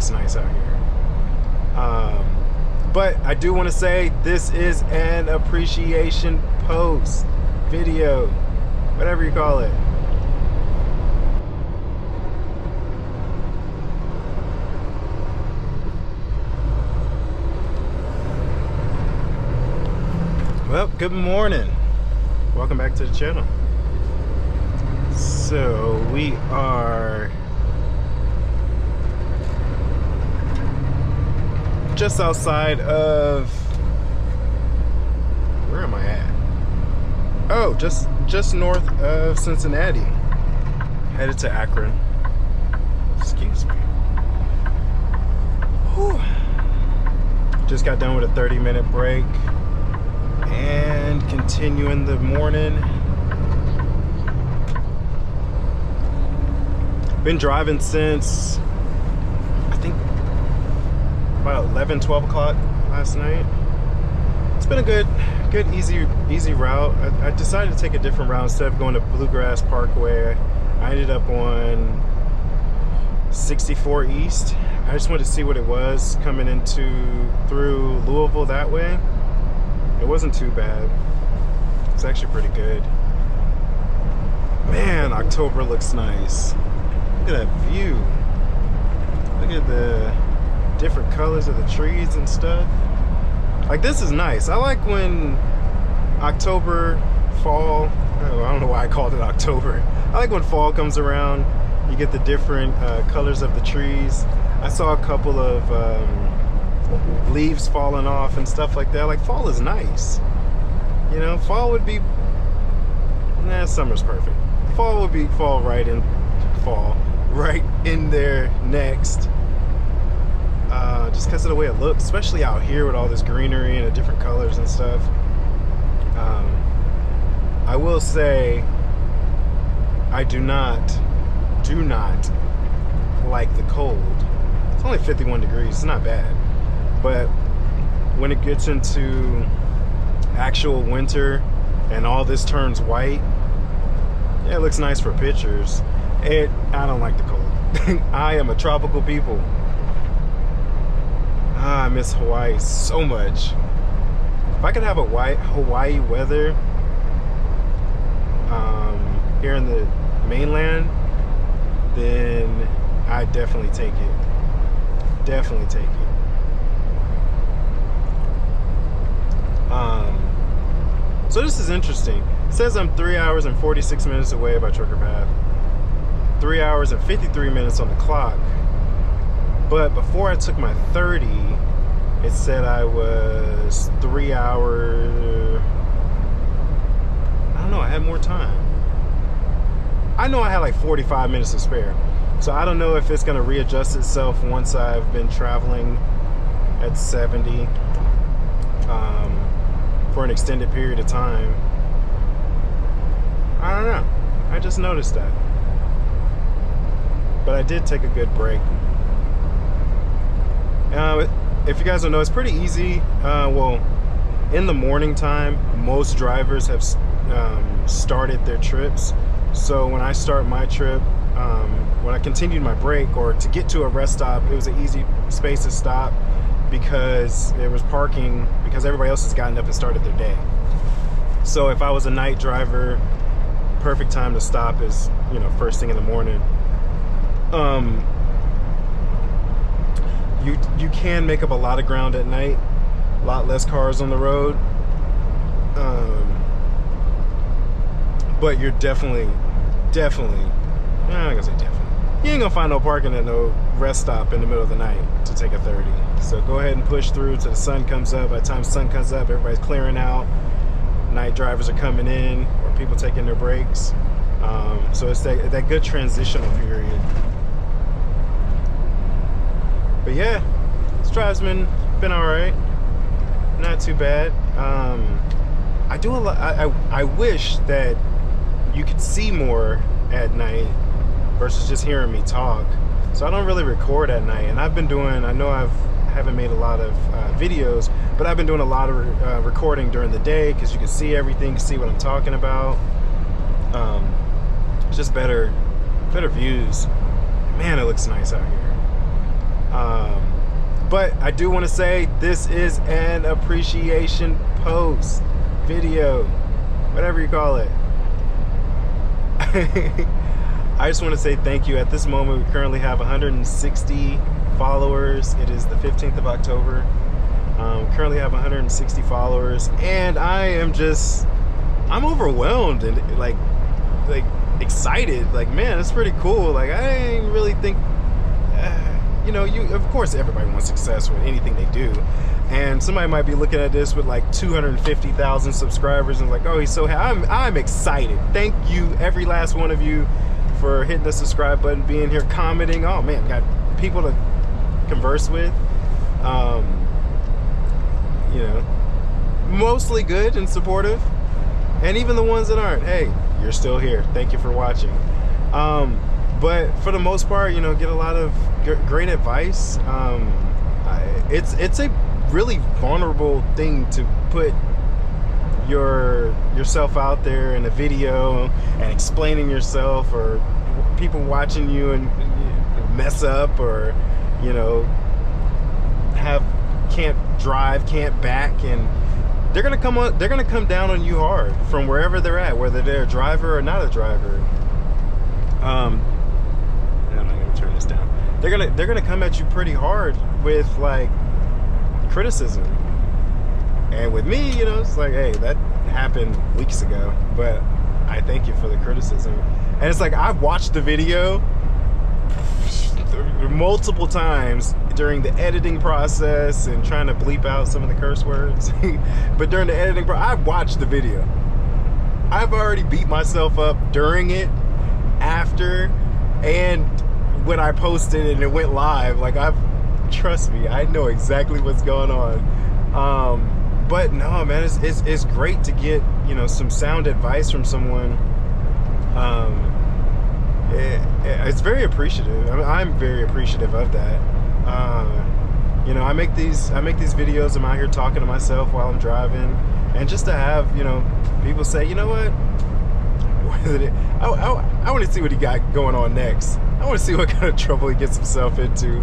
looks nice out here. But I do want to say this is an appreciation post, video, whatever you call it. Well, good morning. Welcome back to the channel. So we are just outside of, where am I at? Oh, just north of Cincinnati. Headed to Akron. Excuse me. Whew. Just got done with a 30-minute break and continuing the morning. Been driving since I think about 11, 12 o'clock last night. It's been a good easy route. I decided to take a different route. Instead of going to Bluegrass Parkway, I ended up on 64 East. I just wanted to see what it was coming through Louisville that way. It wasn't too bad. It's actually pretty good. Man, October looks nice. Look at that view. Look at the different colors of the trees and stuff. Like, this is nice. I like when October, fall, I don't know why I called it October. I like when fall comes around. You get the different colors of the trees. I saw a couple of leaves falling off and stuff like that. Like, fall is nice. You know, fall would be, summer's perfect. Fall would be fall right in there next. Just because of the way it looks, especially out here with all this greenery and the different colors and stuff. I will say I do not like the cold. It's only 51 degrees, it's not bad. But when it gets into actual winter and all this turns white, yeah, it looks nice for pictures. I don't like the cold. I am a tropical people. I miss Hawaii so much. If I could have a Hawaii weather here in the mainland, then I'd definitely take it. Definitely take it. So this is interesting. It says I'm 3 hours and 46 minutes away by Trucker Path. 3 hours and 53 minutes on the clock. But before I took my 30, it said I was 3 hours. I don't know, I had more time. I know I had like 45 minutes to spare. So I don't know if it's gonna readjust itself once I've been traveling at 70 for an extended period of time. I don't know. I just noticed that. But I did take a good break. If you guys don't know, it's pretty easy. Well, in the morning time, most drivers have started their trips. So when I start my trip, when I continued my break or to get to a rest stop, it was an easy space to stop because there was parking, because everybody else has gotten up and started their day. So if I was a night driver, perfect time to stop is, first thing in the morning. You can make up a lot of ground at night, a lot less cars on the road, but you're definitely, I'm not gonna say definitely, you ain't gonna find no parking at no rest stop in the middle of the night to take a 30. So go ahead and push through till the sun comes up. By the time the sun comes up, everybody's clearing out, night drivers are coming in, or people taking their breaks. So it's that good transitional period. But yeah, this drive's been all right, not too bad. I do a lot. I wish that you could see more at night versus just hearing me talk. So I don't really record at night, and I've been doing, I know haven't made a lot of videos, but I've been doing a lot of recording during the day because you can see everything, see what I'm talking about. It's just better views. Man, it looks nice out here. But I do want to say this is an appreciation post, video, whatever you call it. I just want to say thank you. At this moment, we currently have 160 followers. It is the 15th of October. Currently have 160 followers, and I'm overwhelmed and like excited. Like, man, it's pretty cool. Like, I didn't really think, of course everybody wants success with anything they do, and somebody might be looking at this with like 250,000 subscribers and like, oh, he's so happy. I'm excited. Thank you, every last one of you, for hitting the subscribe button, being here, commenting. Oh man, got people to converse with. Mostly good and supportive, and even the ones that aren't, hey, you're still here. Thank you for watching. But for the most part, get a lot of great advice. It's a really vulnerable thing to put yourself out there in a video and explaining yourself, or people watching you and mess up, or can't drive, can't back, and they're gonna come down on you hard from wherever they're at, whether they're a driver or not a driver. I'm not gonna turn this down. They're gonna come at you pretty hard with like criticism. And with me, it's like, hey, that happened weeks ago, but I thank you for the criticism. And it's like, I've watched the video multiple times during the editing process and trying to bleep out some of the curse words. But during the editing I've watched the video. I've already beat myself up during it, after, and when I posted and it went live. Like, trust me, I know exactly what's going on. But no, man, it's great to get some sound advice from someone. It's very appreciative. I mean, I'm very appreciative of that. I make these videos. I'm out here talking to myself while I'm driving, and just to have people say, you know what, I want to see what he got going on next. I want to see what kind of trouble he gets himself into.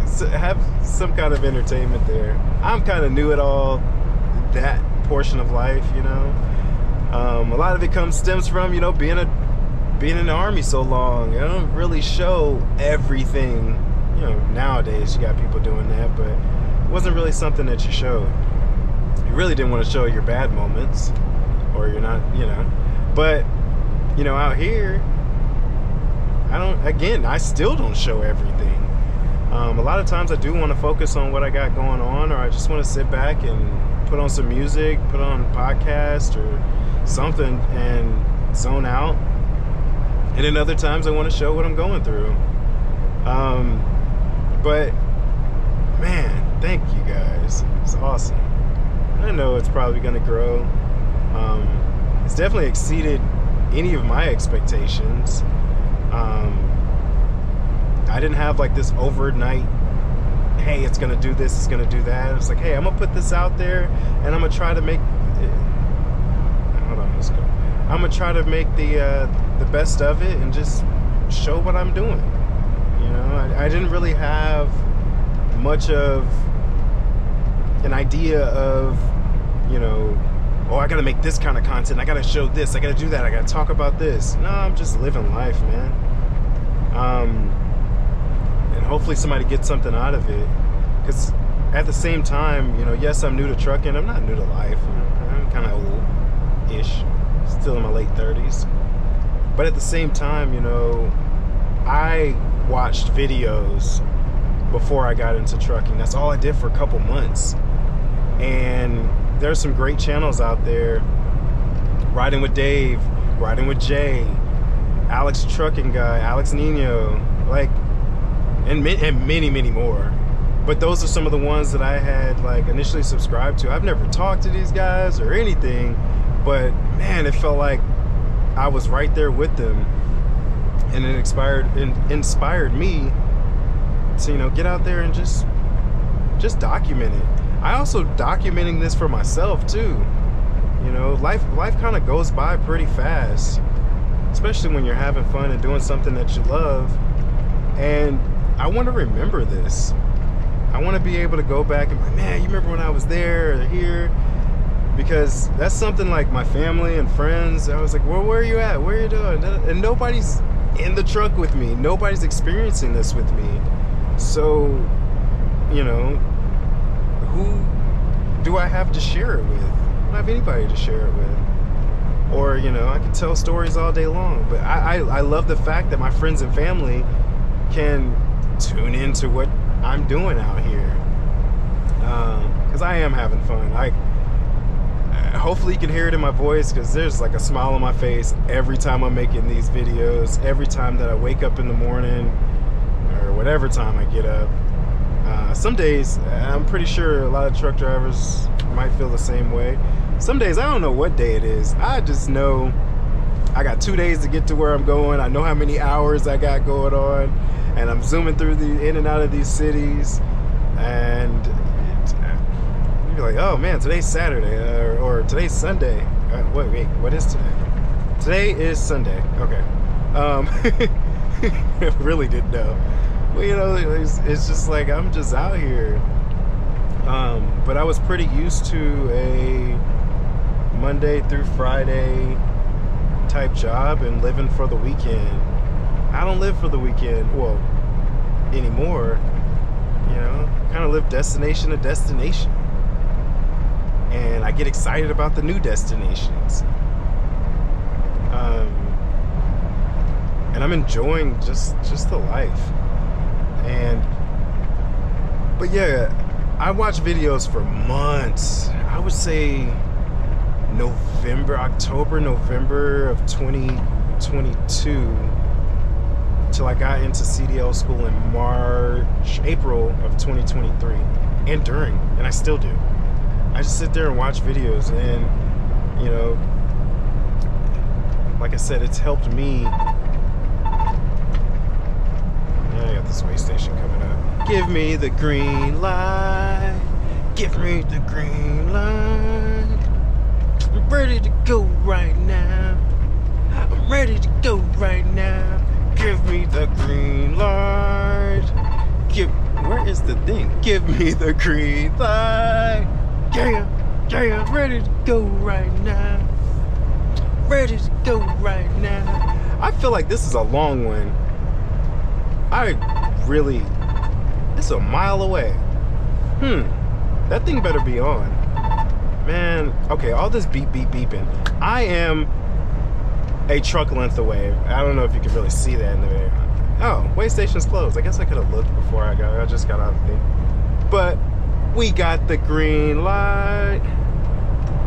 So have some kind of entertainment there. I'm kind of new at all that portion of life. A lot of it stems from being in the Army so long. I don't really show everything. Nowadays you got people doing that, but it wasn't really something that you showed. You really didn't want to show your bad moments, or you're not, But, out here, I still don't show everything. A lot of times I do want to focus on what I got going on, or I just want to sit back and put on some music, put on a podcast or something and zone out. And then other times I want to show what I'm going through. But man, thank you guys. It's awesome. I know it's probably going to grow. It's definitely exceeded any of my expectations. I didn't have like this overnight, hey, it's going to do this, it's going to do that. It's like, hey, I'm going to put this out there, and I'm going to try to make hold on, let's go. I'm going to try to make the best of it and just show what I'm doing. I didn't really have much of an idea of, oh, I gotta make this kind of content, I gotta show this, I gotta do that, I gotta talk about this. No, I'm just living life, man. And hopefully somebody gets something out of it, because at the same time, yes, I'm new to trucking. I'm not new to life. I'm kind of old-ish, still in my late 30s. But at the same time, I watched videos before I got into trucking. That's all I did for a couple months. And there's some great channels out there. Riding with Dave, Riding with Jay, Alex the Trucking Guy, Alex Nino, and many, many more. But those are some of the ones that I had initially subscribed to. I've never talked to these guys or anything, but man, it felt like I was right there with them. And it inspired me to, get out there and just document it. I also documenting this for myself too. Life kind of goes by pretty fast, especially when you're having fun and doing something that you love. And I want to remember this. I want to be able to go back and be like, man, you remember when I was there or here? Because that's something like my family and friends, I was like, well, where are you at? What are you doing? And nobody's in the truck with me. Nobody's experiencing this with me. So, you know, who do I have to share it with? I don't have anybody to share it with. Or, you know, I can tell stories all day long. But I love the fact that my friends and family can tune into what I'm doing out here. Because I am having fun. Hopefully you can hear it in my voice, because there's like a smile on my face every time I'm making these videos, every time that I wake up in the morning, or whatever time I get up. Some days, I'm pretty sure a lot of truck drivers might feel the same way. Some days, I don't know what day it is. I just know I got 2 days to get to where I'm going. I know how many hours I got going on, and I'm zooming through in and out of these cities, and you're like, oh man, today's Saturday, or today's Sunday. Wait, what is today? Today is Sunday. Okay. I really didn't know. Well, you know, it's just like I'm just out here. But I was pretty used to a Monday through Friday type job and living for the weekend. I don't live for the weekend, well, anymore. You know, kind of live destination to destination. And I get excited about the new destinations. And I'm enjoying just the life. But yeah, I watch videos for months. I would say October, November of 2022, till I got into CDL school in April of 2023, and during, and I still do. I just sit there and watch videos, and, you know, like I said, it's helped me. Yeah, I got this way station coming up. Give me the green light. Give me the green light. I'm ready to go right now. I'm ready to go right now. Give me the green light. Where is the thing? Give me the green light. Yeah, ready to go right now. Ready to go right now. I feel like this is a long one. It's a mile away. That thing better be on. Man, okay, all this beeping. I am a truck length away. I don't know if you can really see that in the video. Oh, way station's closed. I guess I could have looked before I just got out of the thing. But we got the green light.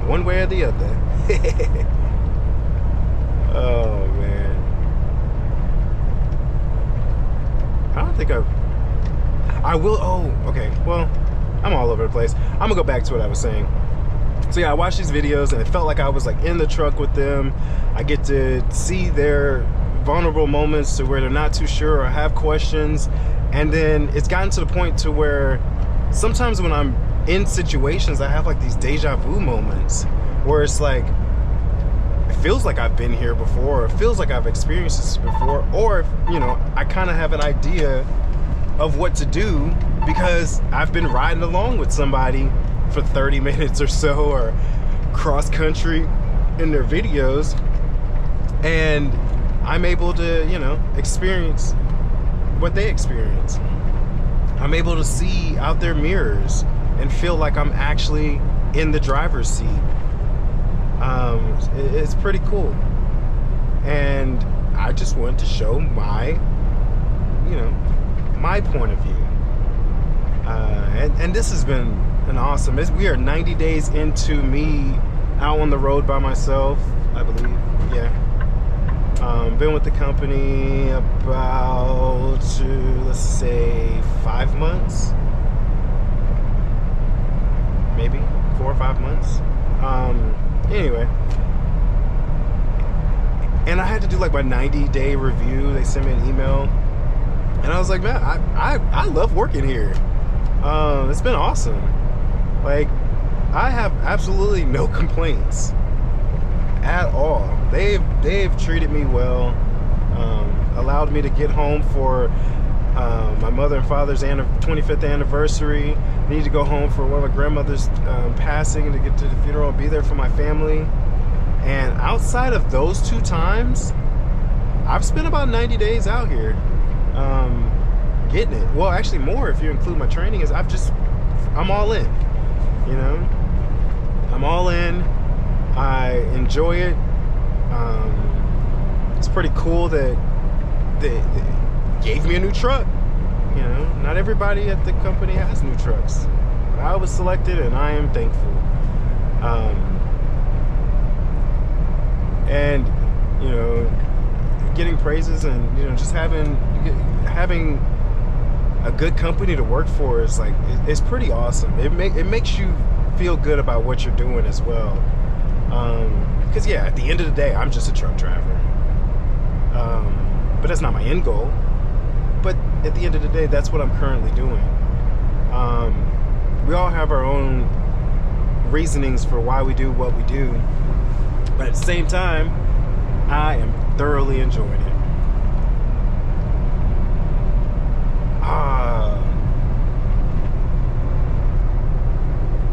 One way or the other. Oh, man. I don't think I will. Oh, okay. Well, I'm all over the place. I'm gonna go back to what I was saying. So yeah, I watched these videos and it felt like I was like in the truck with them. I get to see their vulnerable moments to where they're not too sure or have questions. And then it's gotten to the point to where sometimes when I'm in situations, I have like these deja vu moments where it's like, it feels like I've been here before, or it feels like I've experienced this before, or, you know, I kind of have an idea of what to do because I've been riding along with somebody for 30 minutes or so, or cross country in their videos, and I'm able to, you know, experience what they experience. I'm able to see out their mirrors and feel like I'm actually in the driver's seat. It's pretty cool. And I just wanted to show my, you know, my point of view. And this has been an awesome, we are 90 days into me out on the road by myself, I believe. Yeah. Been with the company about, let's say, 5 months, maybe 4 or 5 months. Anyway, and I had to do like my 90-day review. They sent me an email, and I was like, man, I love working here. It's been awesome. Like, I have absolutely no complaints at all. They've treated me well, allowed me to get home for My mother and father's 25th anniversary. I need to go home for one of my grandmother's passing to get to the funeral and be there for my family. And outside of those 2 times, I've spent about 90 days out here getting it. Well, actually more if you include my training. I'm all in, you know? I'm all in. I enjoy it. It's pretty cool that they gave me a new truck. You know, not everybody at the company has new trucks. But I was selected, and I am thankful. And you know, getting praises and just having a good company to work for is like it's pretty awesome. It makes you feel good about what you're doing as well. Because yeah, at the end of the day, I'm just a truck driver. But that's not my end goal. But at the end of the day, that's what I'm currently doing. We all have our own reasonings for why we do what we do. But at the same time, I am thoroughly enjoying it.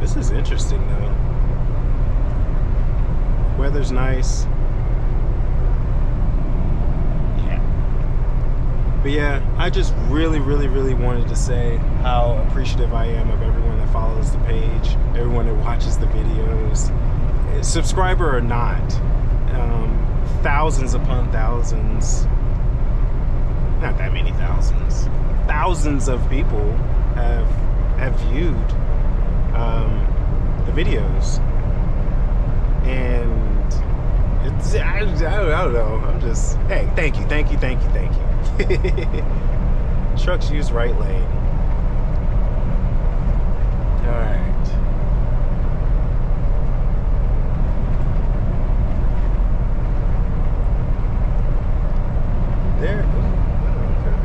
This is interesting though. Weather's nice. Yeah. But yeah, I just really wanted to say how appreciative I am of everyone that follows the page, everyone that watches the videos, subscriber or not. Thousands upon thousands, not that many thousands, thousands of people have viewed the videos, and it's I don't know, I'm just, hey, thank you. Trucks use right lane. All right. There. Okay.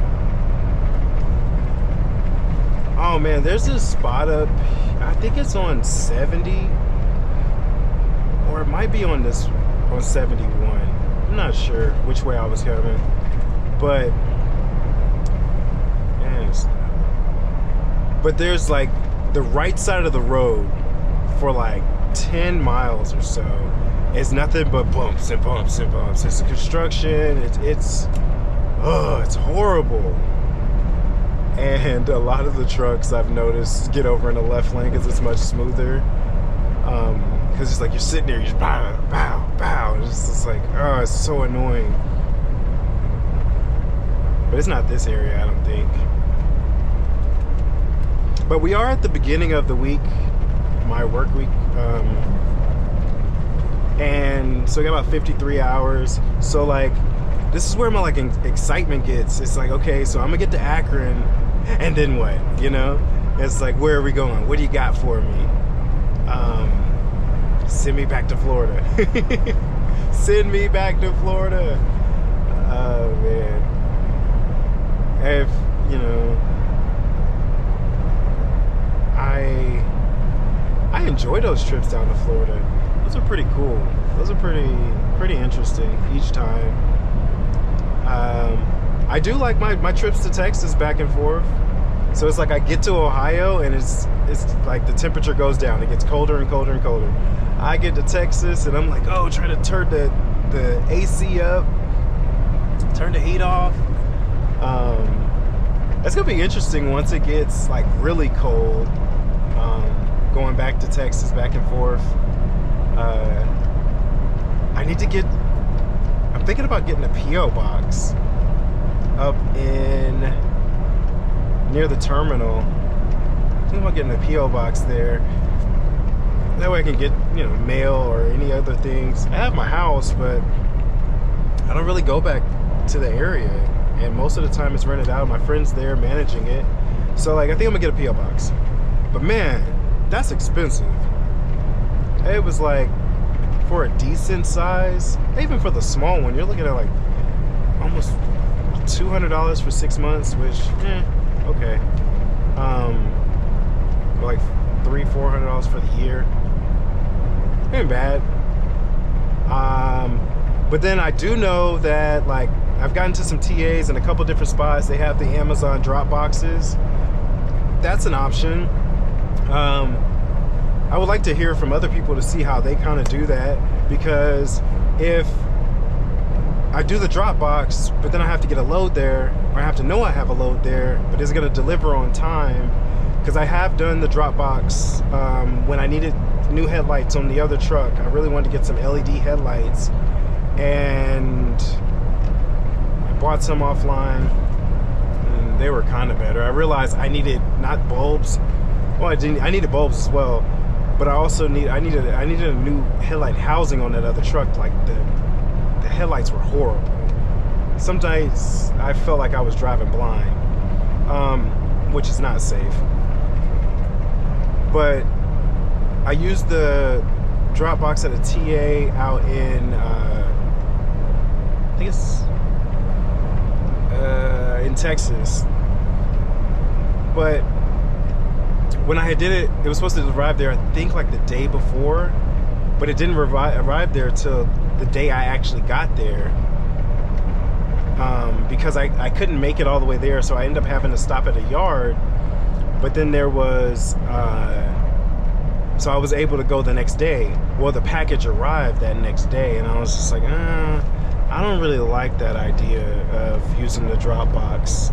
Oh man, there's this spot up. I think it's on 70, or it might be on 71. I'm not sure which way I was coming, but yes. But there's like the right side of the road for like 10 miles or so. It's nothing but bumps and bumps and bumps. It's a construction. It's horrible. And a lot of the trucks I've noticed get over in the left lane because it's much smoother. Because it's like you're sitting there, you just bow, bow, bow. It's just like, oh, it's so annoying. But it's not this area, I don't think. But we are at the beginning of the week, my work week. And so I got about 53 hours. So like, this is where my like excitement gets. It's like, okay, so I'm gonna get to Akron, and then what? You know? It's like, where are we going? What do you got for me? Send me back to Florida. Send me back to Florida. Oh man. If you know, I enjoy those trips down to Florida. Those are pretty cool. Those are pretty interesting each time. I do like my trips to Texas back and forth. So it's like I get to Ohio and it's like the temperature goes down. It gets colder and colder and colder. I get to Texas and I'm like, oh, trying to turn the AC up, turn the heat off. That's gonna be interesting once it gets like really cold. Going back to Texas back and forth. I'm thinking about getting a P.O. box up near the terminal. I'm thinking about getting a P.O. box there. That way I can get, mail or any other things. I have my house, but I don't really go back to the area. And most of the time it's rented out. My friend's there managing it. So like, I think I'm gonna get a P.O. box. But man, that's expensive. It was like, for a decent size, even for the small one, you're looking at like almost $200 for 6 months, which, okay. Like $300-400 for the year. Ain't bad. But then I do know that like I've gotten to some TAs in a couple different spots. They have the Amazon drop boxes. That's an option. I would like to hear from other people to see how they kind of do that, because if I do the drop box, but then I have to get a load there, or I have to know I have a load there, but is it going to deliver on time? Because I have done the drop box when I needed new headlights on the other truck. I really wanted to get some LED headlights, and I bought some offline, and they were kind of better. I realized I needed not bulbs. Well, I needed bulbs as well, but I also needed a new headlight housing on that other truck. Like the headlights were horrible. Sometimes I felt like I was driving blind, which is not safe. But I used the drop box at a TA out in I think it's in Texas. But when I did it, it was supposed to arrive there, I think, like the day before, but it didn't arrive there till the day I actually got there, because I couldn't make it all the way there, so I ended up having to stop at a yard. But then there was so I was able to go the next day. Well, the package arrived that next day, and I was just like, I don't really like that idea of using the Dropbox,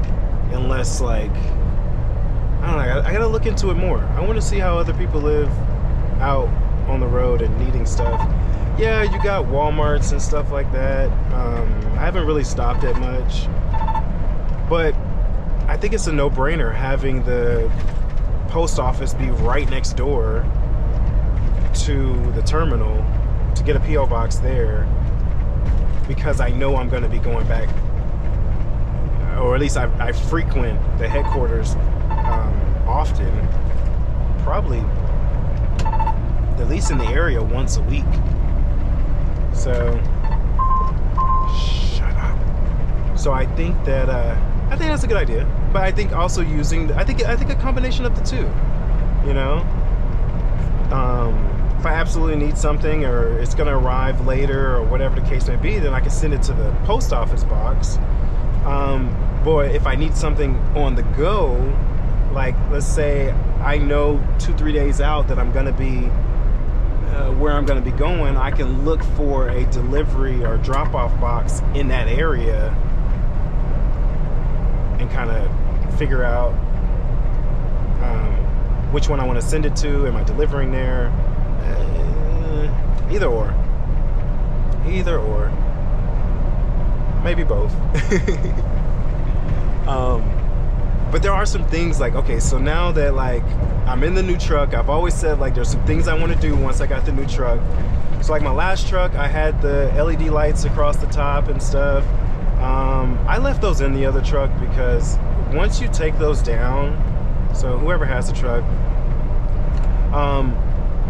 unless, like, I don't know, I gotta look into it more. I want to see how other people live out on the road and needing stuff. Yeah, you got Walmarts and stuff like that. I haven't really stopped at much, but I think it's a no-brainer having the post office be right next door to the terminal, to get a P.O. box there, because I know I'm going to be going back, or at least I frequent the headquarters often, probably at least in the area once a week. So shut up. So I think that I think that's a good idea, but I think also using I think a combination of the two, you know. If I absolutely need something, or it's gonna arrive later, or whatever the case may be, then I can send it to the post office box. But if I need something on the go, like let's say I know 2-3 days out that I'm gonna be where I'm gonna be going, I can look for a delivery or drop-off box in that area and kind of figure out which one I want to send it to. Am I delivering there? Either or. Maybe both. But there are some things like, okay, so now that like I'm in the new truck, I've always said like there's some things I want to do once I got the new truck. So like my last truck, I had the LED lights across the top and stuff. I left those in the other truck because once you take those down, so whoever has the truck,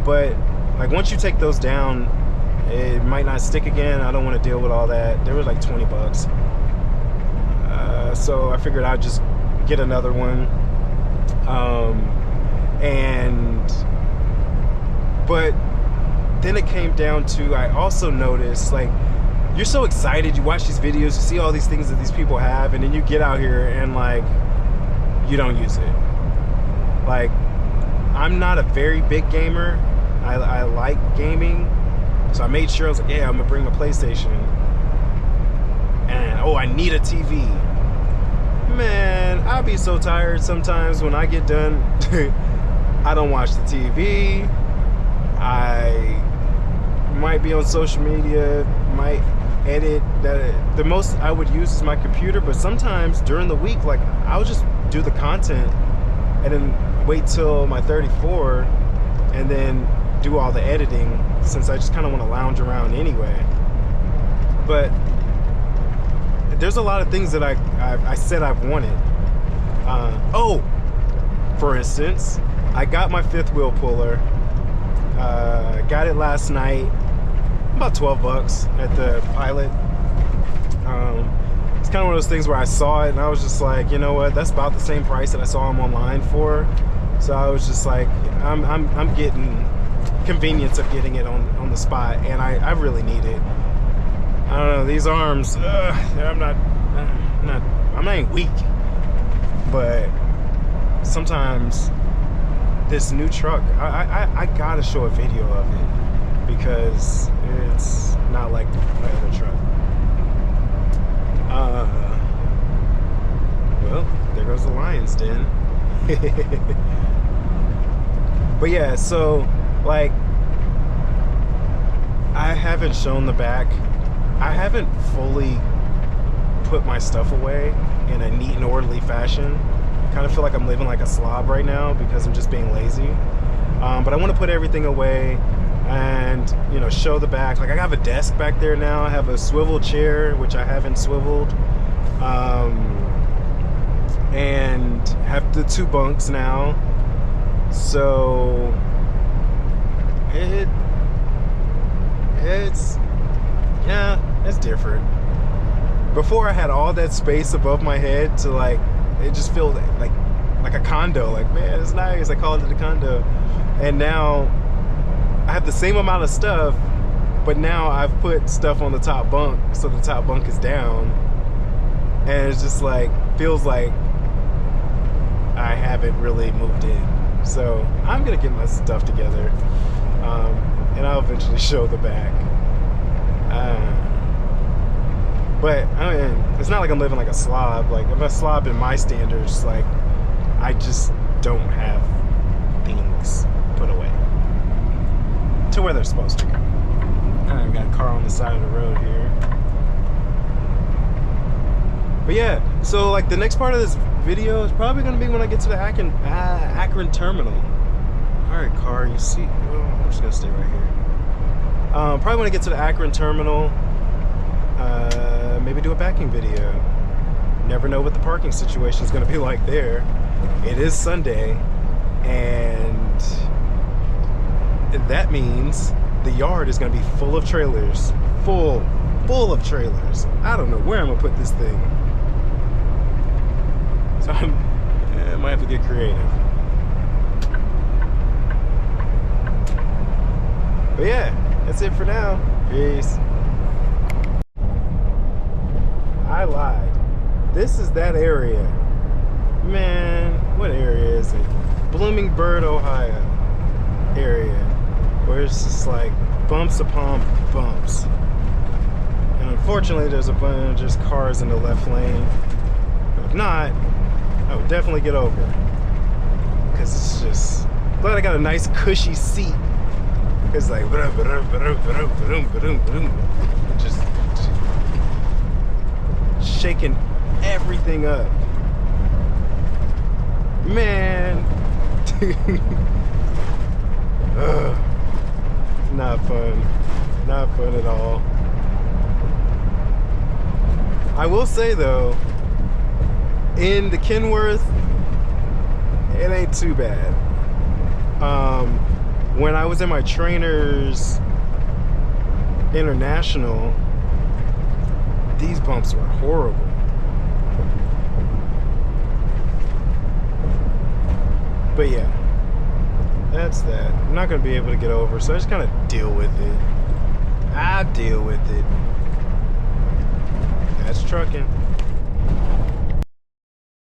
but like once you take those down, it might not stick again. I don't want to deal with all that. They were like 20 bucks. So I figured I'd just get another one. But then it came down to, I also noticed, like, you're so excited, you watch these videos, you see all these things that these people have, and then you get out here and like you don't use it. Like, I'm not a very big gamer. I like gaming, so I made sure I was like, yeah, I'm gonna bring my PlayStation, and oh, I need a TV. Man, I'll be so tired sometimes when I get done. I don't watch the TV. I might be on social media, might edit. The most I would use is my computer, but sometimes during the week, like, I'll just do the content and then wait till my 34 and then do all the editing, since I just kind of want to lounge around anyway. But there's a lot of things that I said I've wanted. Oh, for instance, I got my fifth wheel puller. Got it last night, about 12 bucks at the Pilot. It's kind of one of those things where I saw it and I was just like, you know what, that's about the same price that I saw them online for. So I was just like, I'm getting convenience of getting it on the spot, and I really need it. I don't know, these arms, I'm not weak, but sometimes this new truck, I gotta show a video of it because it's not like my other truck. Well, there goes the lion's den. But yeah, so like I haven't shown the back. I haven't fully put my stuff away in a neat and orderly fashion. Kind of feel like I'm living like a slob right now because I'm just being lazy. But I want to put everything away and, you know, show the back. Like I have a desk back there now. I have a swivel chair, which I haven't swiveled. And have the 2 bunks now. So it's different. Before I had all that space above my head to like, it just felt like a condo. Like, man, it's nice. I called it a condo. And now I have the same amount of stuff, but now I've put stuff on the top bunk, so the top bunk is down. And it's just like, feels like I haven't really moved in. So I'm gonna get my stuff together, and I'll eventually show the back. But I mean, it's not like I'm living like a slob. Like I'm a slob in my standards. Like I just don't have things put away to where they're supposed to go. I've got a car on the side of the road here. But yeah, so like the next part of this video is probably gonna be when I get to the Akron terminal. All right, car, you see? Oh, I'm just gonna stay right here. Probably when I get to the Akron terminal, maybe do a backing video. Never know what the parking situation is gonna be like there. It is Sunday, and that means the yard is gonna be full of trailers, full of trailers. I don't know where I'm gonna put this thing. So I might have to get creative. But yeah, that's it for now. Peace. I lied. This is that area. Man, what area is it? Bloomingburg, Ohio area. Where it's just like bumps upon bumps. And unfortunately, there's a bunch of just cars in the left lane. But if not, I would definitely get over. Because it's just, glad I got a nice cushy seat. It's like, just shaking everything up. Man. Not fun. Not fun at all. I will say though, in the Kenworth, it ain't too bad. When I was in my Trainers International, these bumps were horrible. But yeah, that's that. I'm not gonna be able to get over, so I just kind of deal with it. I deal with it. That's trucking.